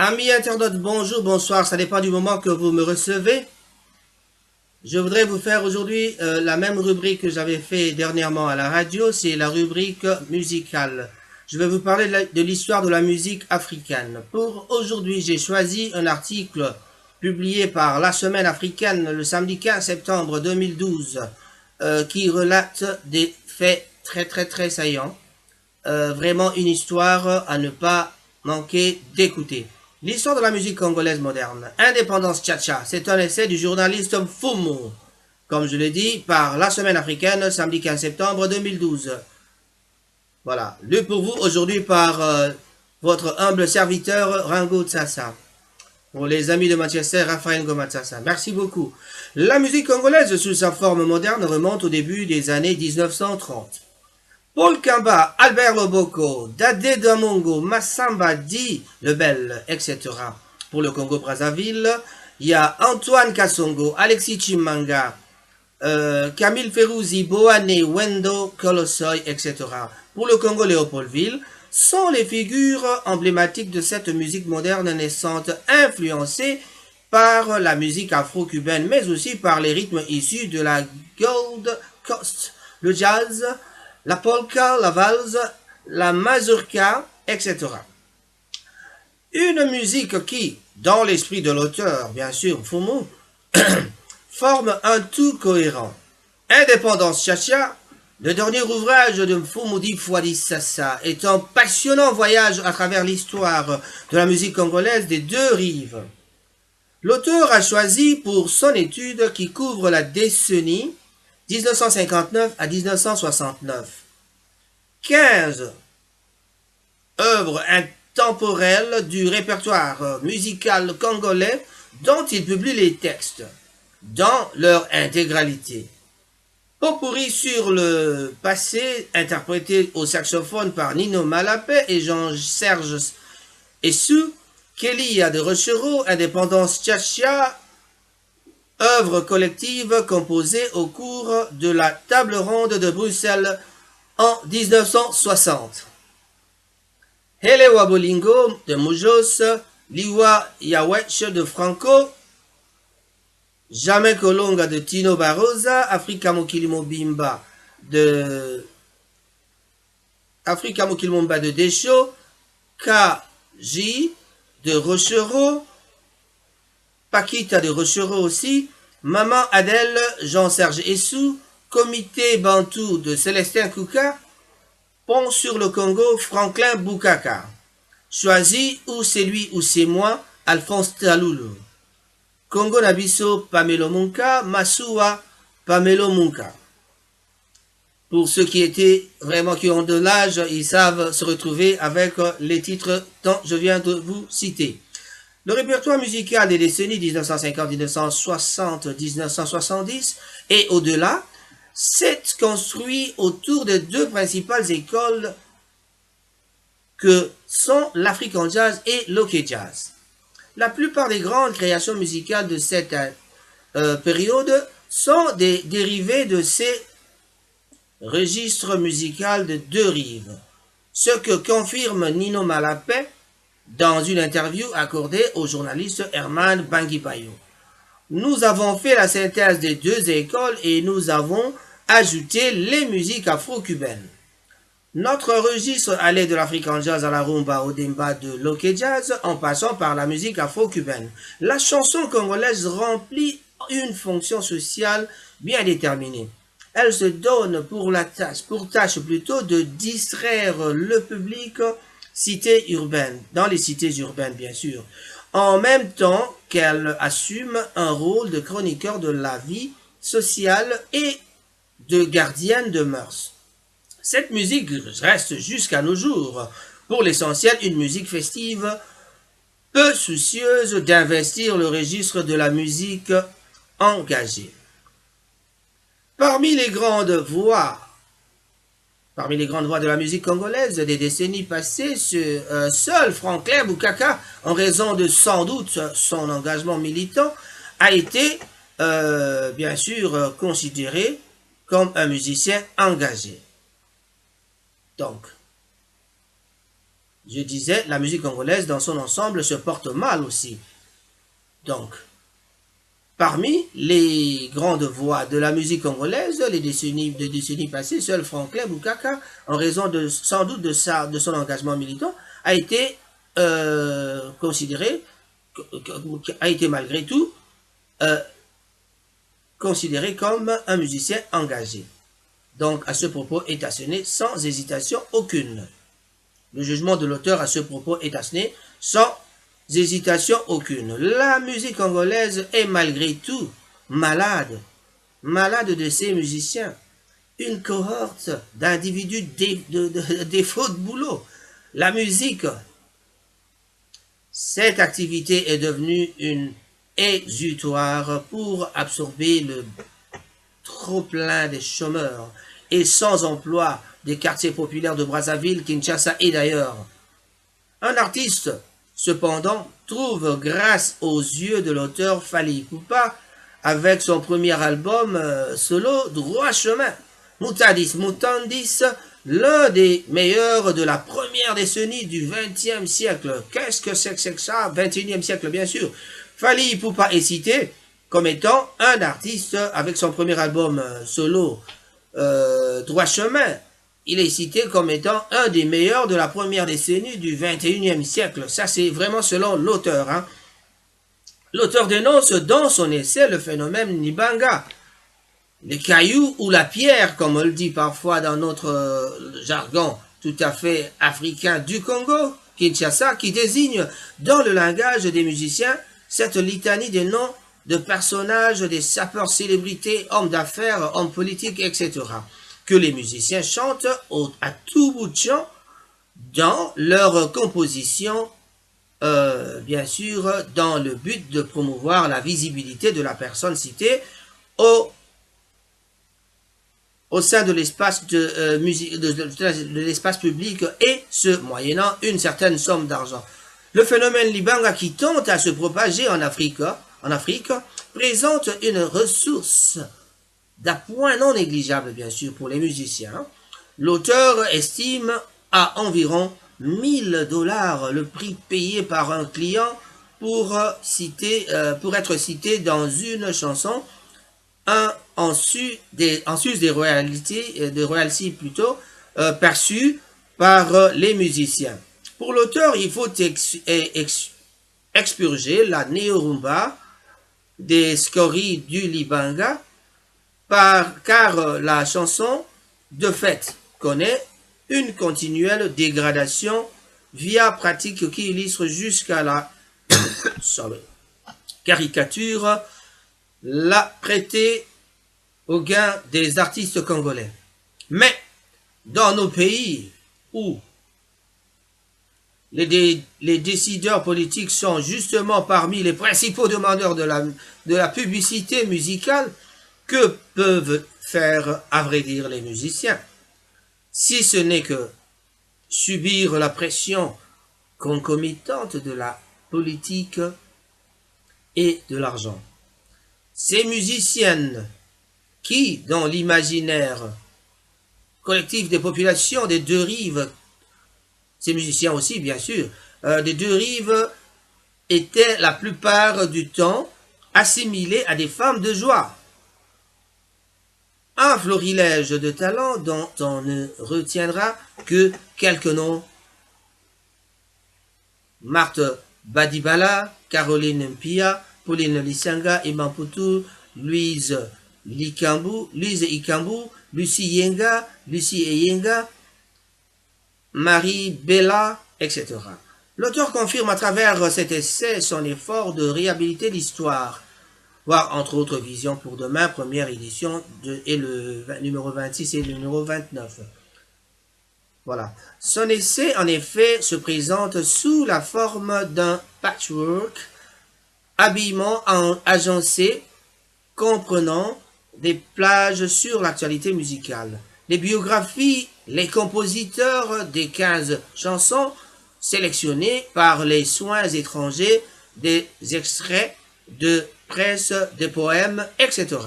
Amis internautes, bonjour, bonsoir, ça dépend du moment que vous me recevez. Je voudrais vous faire aujourd'hui la même rubrique que j'avais fait dernièrement à la radio, c'est la rubrique musicale. Je vais vous parler de l'histoire de la musique africaine. Pour aujourd'hui, j'ai choisi un article publié par La Semaine africaine le samedi 15 septembre 2012 qui relate des faits très saillants. Vraiment une histoire à ne pas manquer d'écouter. L'histoire de la musique congolaise moderne. Indépendance Tcha-Tcha, c'est un essai du journaliste Mfumu, comme je l'ai dit, par La Semaine africaine, samedi 15 septembre 2012. Voilà, lu pour vous aujourd'hui par votre humble serviteur Ringo Tsassa. Pour les amis de Manchester, Raphaël Ngomatsassa. Merci beaucoup. La musique congolaise sous sa forme moderne remonte au début des années 1930. Paul Kamba, Albert Loboko, Dadé Damongo, Massamba Di Lebel, etc. Pour le Congo-Brazzaville, il y a Antoine Kassongo, Alexis Chimanga, Camille Ferrouzi, Boane, Wendo, Colossoy, etc. Pour le Congo-Léopoldville, sont les figures emblématiques de cette musique moderne naissante influencée par la musique afro-cubaine, mais aussi par les rythmes issus de la Gold Coast, le jazz, la polka, la valse, la mazurka, etc. Une musique qui, dans l'esprit de l'auteur, bien sûr, Mfumu, forme un tout cohérent. Indépendance Tcha-Tcha, le dernier ouvrage de Mfumudi Fouadi Sassa, est un passionnant voyage à travers l'histoire de la musique congolaise des deux rives. L'auteur a choisi pour son étude qui couvre la décennie 1959 à 1969. 15 œuvres intemporelles du répertoire musical congolais dont il publie les textes, dans leur intégralité. Potpourri sur le passé, interprété au saxophone par Nino Malapé et Jean-Serge Essou, Kélia de Rochereau, Indépendance Tcha-Tcha, œuvre collective composée au cours de la table ronde de Bruxelles en 1960. Helewa Bolingo de Mujos, Liwa Yawech de Franco, Jamais Kolonga de Tino Barroza, Afrika Mokilimo Bimba de Deschaux, KJ de Rochereau, Paquita de Rochereau aussi, Maman Adèle, Jean-Serge Essou, Comité Bantou de Célestin Kouka, Pont sur le Congo, Franklin Boukaka. Choisi ou c'est lui ou c'est moi, Alphonse Taloulou. Congo Nabiso, Pamelo Munka, Massoua, Pamelo Munka. Pour ceux qui ont de l'âge, ils savent se retrouver avec les titres dont je viens de vous citer. Le répertoire musical des décennies 1950, 1960, 1970 et au-delà s'est construit autour de deux principales écoles que sont l'African Jazz et l'Ok Jazz. La plupart des grandes créations musicales de cette période sont des dérivés de ces registres musicaux de deux rives, ce que confirme Nino Malapé dans une interview accordée au journaliste Herman Bangipayo. Nous avons fait la synthèse des deux écoles et nous avons ajouté les musiques afro-cubaines. Notre registre allait de l'African Jazz à la rumba au demba de l'Ok Jazz en passant par la musique afro-cubaine. La chanson congolaise remplit une fonction sociale bien déterminée. Elle se donne pour tâche plutôt de distraire le public dans les cités urbaines bien sûr, en même temps qu'elle assume un rôle de chroniqueur de la vie sociale et de gardienne de mœurs. Cette musique reste jusqu'à nos jours, pour l'essentiel, une musique festive, peu soucieuse d'investir le registre de la musique engagée. Parmi les grandes voix de la musique congolaise des décennies passées, seul Franklin Boukaka, en raison de sans doute son engagement militant, a été bien sûr considéré comme un musicien engagé. Donc, je disais, la musique congolaise dans son ensemble se porte mal aussi. Donc, parmi les grandes voix de la musique congolaise, les décennies passées, seul Franklin Boukaka, en raison sans doute de son engagement militant, a été considéré, a été malgré tout considéré comme un musicien engagé. Donc, à ce propos est asséné sans hésitation aucune. Le jugement de l'auteur à ce propos est asséné sans hésitation aucune. La musique congolaise est malgré tout malade de ses musiciens. Une cohorte d'individus défauts de boulot. La musique, cette activité est devenue une exutoire pour absorber le trop-plein des chômeurs et sans emploi des quartiers populaires de Brazzaville, Kinshasa et d'ailleurs. Un artiste, cependant, trouve grâce aux yeux de l'auteur Fally Ipupa avec son premier album solo Droit Chemin. Mutadis Mutandis, l'un des meilleurs de la première décennie du XXe siècle. Qu'est-ce que c'est que ça? XXIe siècle, bien sûr. Fally Ipupa est cité comme étant un artiste avec son premier album solo Droit Chemin. Il est cité comme étant un des meilleurs de la première décennie du XXIe siècle. Ça, c'est vraiment selon l'auteur. Hein. L'auteur dénonce dans son essai le phénomène Libanga. Les cailloux ou la pierre, comme on le dit parfois dans notre jargon tout à fait africain du Congo, Kinshasa, qui désigne dans le langage des musiciens cette litanie des noms de personnages, des sapeurs célébrités, hommes d'affaires, hommes politiques, etc., que les musiciens chantent à tout bout de champ dans leur composition, bien sûr, dans le but de promouvoir la visibilité de la personne citée au sein de l'espace de l'espace public et ce moyennant une certaine somme d'argent. Le phénomène Libanga qui tente à se propager en Afrique, présente une ressource d'appoint non négligeable, bien sûr, pour les musiciens. L'auteur estime à environ $1000 le prix payé par un client pour être cité dans une chanson, en sus des royalties plutôt perçues par les musiciens. Pour l'auteur, il faut expurger la néo-rumba des scories du Libanga, car la chanson, de fait, connaît une continuelle dégradation via pratique qui illustre jusqu'à la caricature la prêtée au gain des artistes congolais. Mais, dans nos pays où les décideurs politiques sont justement parmi les principaux demandeurs de la publicité musicale, que peuvent faire, à vrai dire, les musiciens, si ce n'est que subir la pression concomitante de la politique et de l'argent. Ces musiciennes qui, dans l'imaginaire collectif des populations des deux rives, ces musiciens aussi, bien sûr, des deux rives étaient la plupart du temps assimilés à des femmes de joie. Un florilège de talents dont on ne retiendra que quelques noms. Marthe Badibala, Caroline Mpia, Pauline Lisanga, Imamputu, Louise Ikambu, Lucie Yenga, Lucie Eyenga, Marie Bella, etc. L'auteur confirme à travers cet essai son effort de réhabiliter l'histoire, voir entre autres Visions pour demain, première édition, et le numéro 26 et le numéro 29. Voilà. Son essai, en effet, se présente sous la forme d'un patchwork, habillement agencé, comprenant des plages sur l'actualité musicale. Les biographies, les compositeurs des 15 chansons sélectionnées par les soins étrangers, des extraits de presse, des poèmes, etc.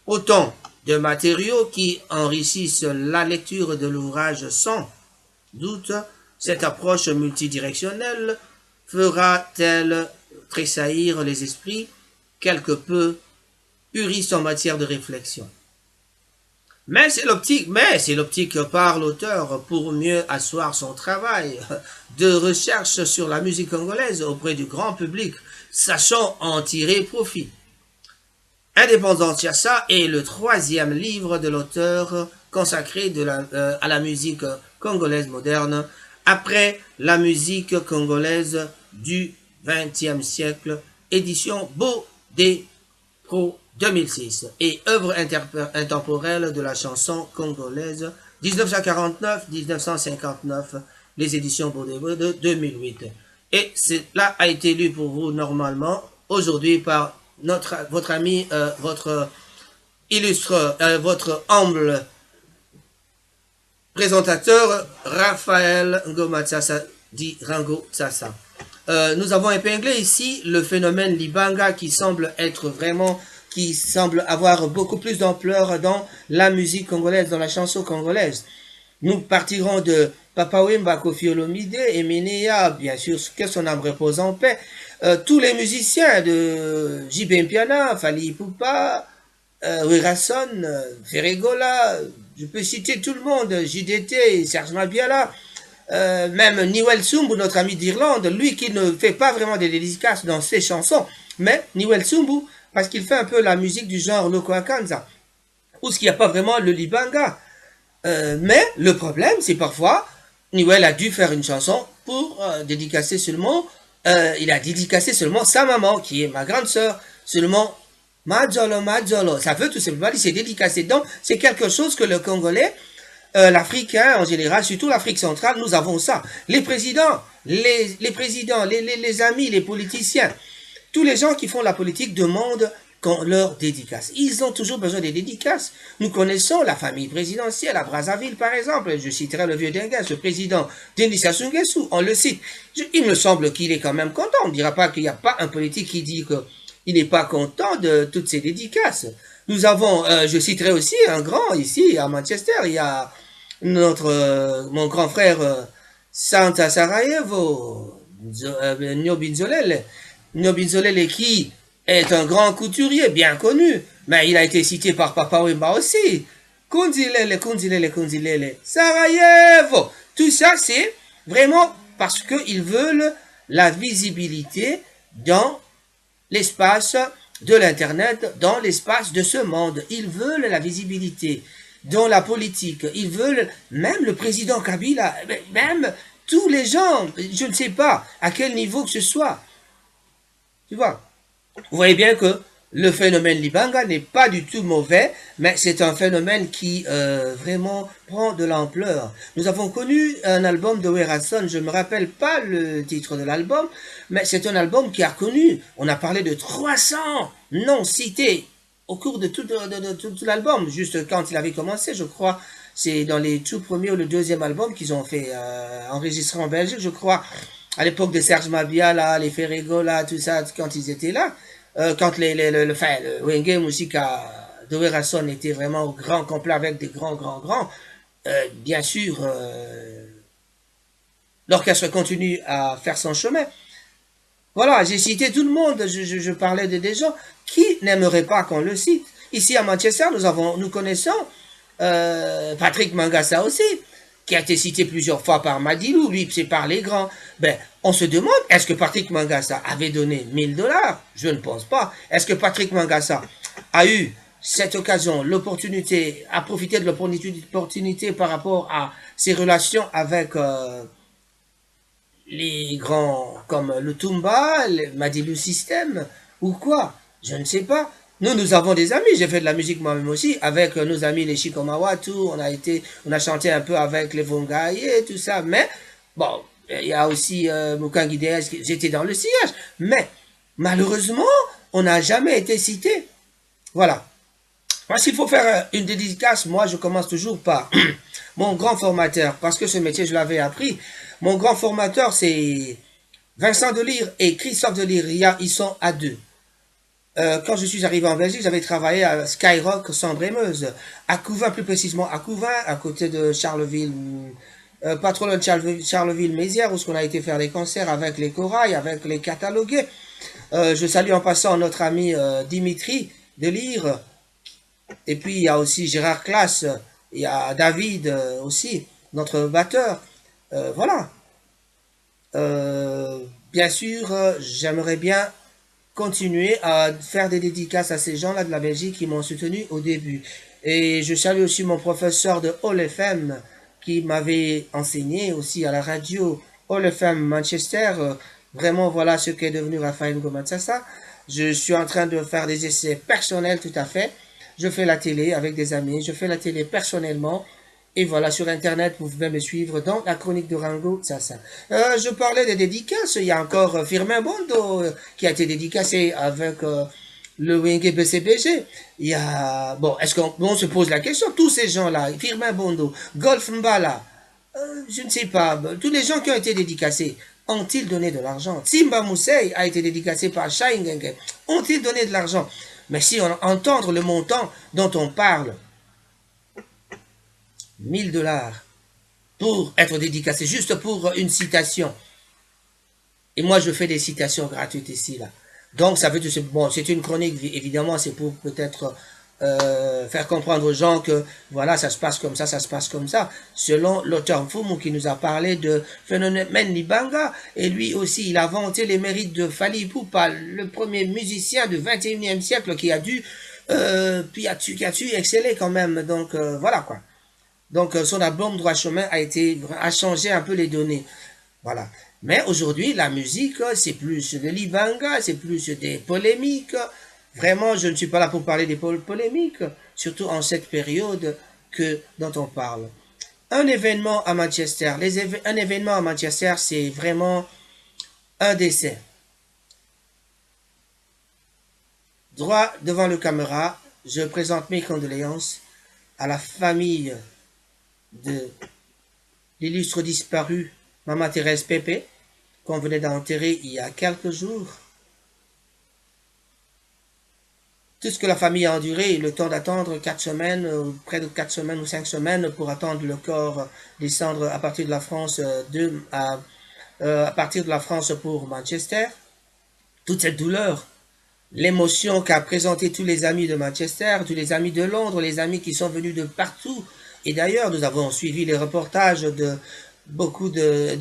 Autant de matériaux qui enrichissent la lecture de l'ouvrage sans doute Cette approche multidirectionnelle fera-t-elle tressaillir les esprits quelque peu puristes en matière de réflexion? Mais c'est l'optique par l'auteur pour mieux asseoir son travail de recherche sur la musique congolaise auprès du grand public, sachant en tirer profit. Indépendance Yassa est le 3e livre de l'auteur consacré à la musique congolaise moderne, après la musique congolaise du XXe siècle, édition Bodé Pro 2006, et œuvre intemporelle de la chanson congolaise 1949-1959, les éditions Bodé de 2008. Et cela a été lu pour vous normalement aujourd'hui par votre ami, votre illustre, votre humble présentateur Raphaël Ngomatsasa dit Rango Tsasa. Nous avons épinglé ici le phénomène Libanga qui semble avoir beaucoup plus d'ampleur dans la musique congolaise, dans la chanson congolaise. Nous partirons de Papa Wemba, Koffi Olomide, Emenea, bien sûr, que son âme repose en paix. Tous les musiciens de J.B. Mpiana, Fally Ipupa, Werason, Ferregola, je peux citer tout le monde, JDT, Serge Mabiala, même Niwel Sumbu, notre ami d'Irlande, lui qui ne fait pas vraiment des dédicaces dans ses chansons, mais Niwel Sumbu, parce qu'il fait un peu la musique du genre Loko Akanza, ou ce qu'il n'y a pas vraiment le Libanga. Mais le problème, c'est parfois, Niwel a dû faire une chanson pour dédicacer seulement, il a dédicacé seulement sa maman, qui est ma grande sœur, seulement Majolo, Majolo. Ça veut tout simplement dire, c'est dédicacé. Donc, c'est quelque chose que le Congolais, l'Africain en général, surtout l'Afrique centrale, nous avons ça. Les présidents, les amis, les politiciens, tous les gens qui font la politique demandent qu'on leur dédicace. Ils ont toujours besoin des dédicaces. Nous connaissons la famille présidentielle à Brazzaville, par exemple. Je citerai le vieux Dengues, le président Denis Sassou Nguesso. On le cite. Il me semble qu'il est quand même content. On ne dira pas qu'il n'y a pas un politique qui dit qu'il n'est pas content de toutes ces dédicaces. Nous avons, je citerai aussi un grand ici à Manchester. Il y a mon grand frère Santa Sarajevo, Nyobinzolele. Nyobinzolele qui est un grand couturier bien connu, mais il a été cité par Papa Wemba aussi. Kunzilele, Kunzilele, Kunzilele, Sarajevo. Tout ça, c'est vraiment parce qu'ils veulent la visibilité dans l'espace de l'Internet, dans l'espace de ce monde. Ils veulent la visibilité dans la politique. Ils veulent, même le président Kabila, même tous les gens, je ne sais pas à quel niveau que ce soit. Tu vois? Vous voyez bien que le phénomène Libanga n'est pas du tout mauvais, mais c'est un phénomène qui vraiment prend de l'ampleur. Nous avons connu un album de Werason, je ne me rappelle pas le titre de l'album, mais c'est un album qui a connu, on a parlé de 300 noms cités au cours de tout l'album, juste quand il avait commencé, je crois, c'est dans les tout premiers ou le deuxième album qu'ils ont fait enregistrer en Belgique, je crois, à l'époque de Serge Mabiala, les Ferregola, tout ça, quand ils étaient là. Quand le Wenge Musica de Werason était vraiment au grand complet avec des grands, bien sûr, l'orchestre continue à faire son chemin. Voilà, j'ai cité tout le monde, je parlais de des gens qui n'aimeraient pas qu'on le cite. Ici à Manchester, nous connaissons Patrick Mangassa aussi, qui a été cité plusieurs fois par Madilou, lui, c'est par les grands. Ben, on se demande, est-ce que Patrick Mangassa avait donné 1000 $? Je ne pense pas. Est-ce que Patrick Mangassa a eu cette occasion, l'opportunité, a profité de l'opportunité par rapport à ses relations avec les grands comme le Tumba, le Madilou System, ou quoi? Je ne sais pas. Nous avons des amis, j'ai fait de la musique moi-même aussi, avec nos amis les Chikomawatu, on a chanté un peu avec les Vongaye, tout ça, mais, bon, il y a aussi Mukangi DS, j'étais dans le sillage, mais, malheureusement, on n'a jamais été cité. Voilà. Moi, s'il faut faire une dédicace, moi, je commence toujours par mon grand formateur, parce que ce métier, je l'avais appris. Mon grand formateur, c'est Vincent Delire et Christophe Delire, ils sont à deux. Quand je suis arrivé en Belgique, j'avais travaillé à Skyrock Sambre-et-Meuse, à Couvain plus précisément, à Couvain, à côté de Charleville, pas trop loin de Charleville-Mézières, où on a été faire des concerts avec les corails, avec les catalogués. Je salue en passant notre ami Dimitri de Lire. Et puis il y a aussi Gérard Classe, il y a David aussi, notre batteur. Voilà. Bien sûr, j'aimerais bien continuer à faire des dédicaces à ces gens-là de la Belgique qui m'ont soutenu au début. Et je salue aussi mon professeur de All FM qui m'avait enseigné aussi à la radio All FM Manchester. Vraiment, voilà ce qu'est devenu Raphaël Gomatsassa. Je suis en train de faire des essais personnels tout à fait. Je fais la télé avec des amis, je fais la télé personnellement. Et voilà, sur Internet, vous pouvez me suivre dans la chronique de Rango Sassa. Je parlais des dédicaces. Il y a encore Firmin Bondo qui a été dédicacé avec le Wenge BCBG. Il y a... Bon, est-ce qu'on se pose la question? Tous ces gens-là, Firmin Bondo, Golf Mbala, je ne sais pas, tous les gens qui ont été dédicacés, ont-ils donné de l'argent? Simba Moussei a été dédicacé par Shaingenge. Ont-ils donné de l'argent? Mais si on entend le montant dont on parle, 1 000 $ pour être dédicacé, juste pour une citation. Et moi, je fais des citations gratuites ici, là. Donc, ça veut dire, bon, c'est une chronique, évidemment, c'est pour peut-être faire comprendre aux gens que, voilà, ça se passe comme ça se passe comme ça. Selon l'auteur Mfumu qui nous a parlé de Phénomène Libanga, et lui aussi, il a vanté les mérites de Fally Ipupa, le premier musicien du 21e siècle qui a dû, qui a su exceller quand même. Donc, voilà, quoi. Donc, son album Droit Chemin a changé un peu les données. Voilà. Mais aujourd'hui, la musique, c'est plus de l'Ibanga, c'est plus des polémiques. Vraiment, je ne suis pas là pour parler des polémiques, surtout en cette période dont on parle. Un événement à Manchester. Un événement à Manchester, c'est vraiment un décès. Droit devant le caméra, je présente mes condoléances à la famille de l'illustre disparu Maman Thérèse Pépé, qu'on venait d'enterrer il y a quelques jours. Tout ce que la famille a enduré, le temps d'attendre 4 semaines, près de 4 semaines ou 5 semaines pour attendre le corps descendre à partir de la France à partir de la France pour Manchester. Toute cette douleur, l'émotion qu'a présenté tous les amis de Manchester, tous les amis de Londres, les amis qui sont venus de partout. Et d'ailleurs, nous avons suivi les reportages de beaucoup de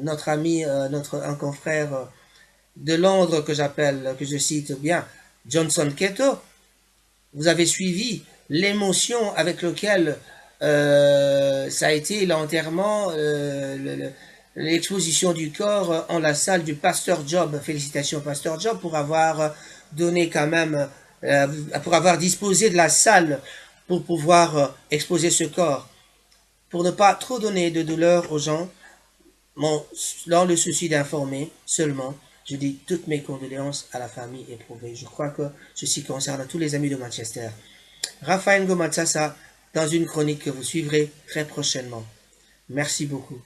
notre ami, un confrère de Londres que je cite bien, Johnson Keto. Vous avez suivi l'émotion avec laquelle ça a été l'enterrement, l'exposition du corps en la salle du Pasteur Job. Félicitations Pasteur Job pour avoir donné quand même, pour avoir disposé de la salle pour pouvoir exposer ce corps. Pour ne pas trop donner de douleur aux gens, dans le souci d'informer seulement, je dis toutes mes condoléances à la famille éprouvée. Je crois que ceci concerne tous les amis de Manchester. Raphaël Gomatsassa, dans une chronique que vous suivrez très prochainement. Merci beaucoup.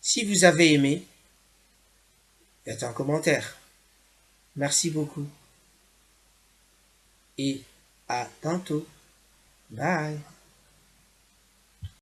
Si vous avez aimé, faites un commentaire. Merci beaucoup. Et à tantôt. Bye.